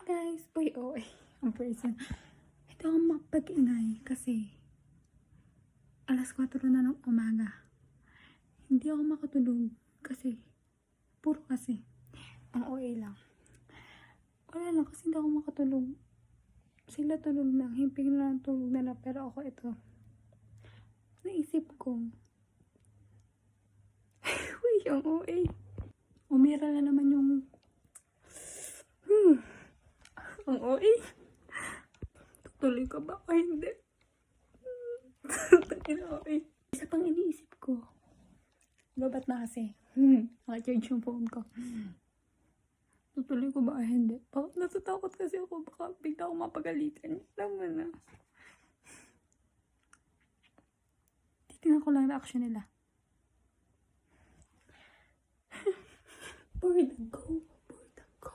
guys, boy, ang person. Hindi ako mapag-ingay kasi alas 4 na ng umaga. Hindi ako makatulog kasi puro kasi ang OA lang. Wala lang kasi hindi ako makatulog. Sila tulog na, himpig na lang tulog na lang, pero ako ito. Naisip ko, uy, ang OA. Umira na naman yung ang OA. Tutuloy ka ba o hindi? Isa pang iniisip ko. Babat na kasi. Naka-charge yung phone ko. Tutuloy ko ba o hindi? Natatakot kasi ako. Baka bigla akong mapagalitan. Alam mo na. Titingnan ko lang reaction nila. Pour the go. Pour the go.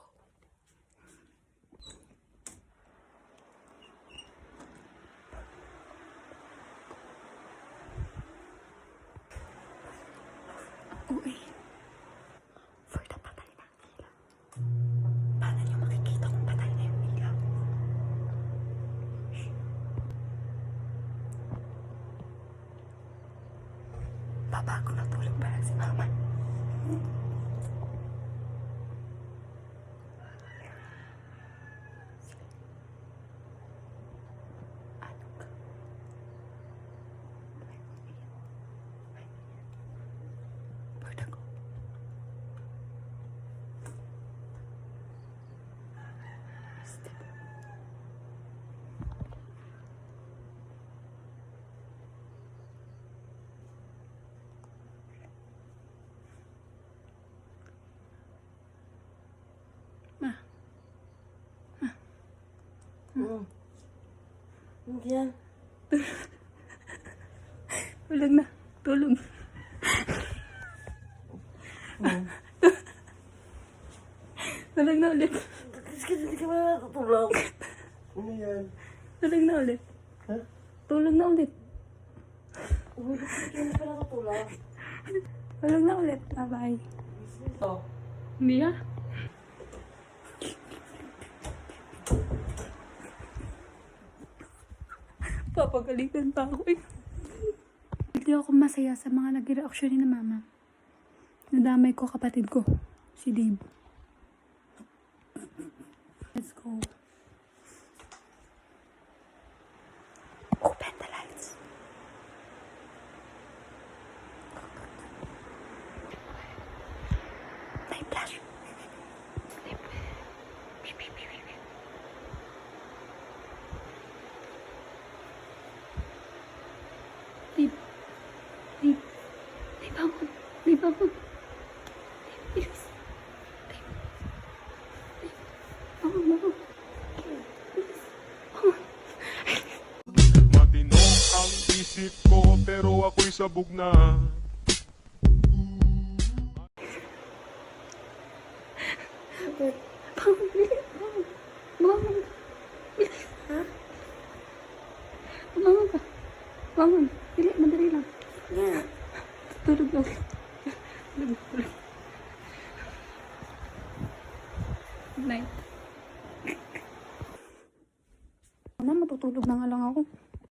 Uy. For the patay ng ilaw. Paano niyo makikita kung patay na yung ilaw? Babago na tulog ba lang si mama? Hindi yan. Tulog na. Tulog. Tulog na ulit. Hindi ka ba nakatulog? Ano yan? Tulog na ulit. Ha? Tulog na ulit. Hindi ka nakatulog. Tulog na ulit. Bye-bye. Ito. Hindi ah. Papagalitan pa ako eh. Hindi ako masaya sa mga nag-reaction ni na mama. Nadamay ko kapatid ko, si Dave. Let's go. Open the lights. May flash. Di bangun. Bilis. Bangun. Bilis. Bangun. Matino ang isip ko pero ako'y sabog na. Bangun, bilis. Bangun. Bangun. Bilis. Ha? Bangun ka. Bangun. Bilis, madali lang. Yan. Tulog na ulit.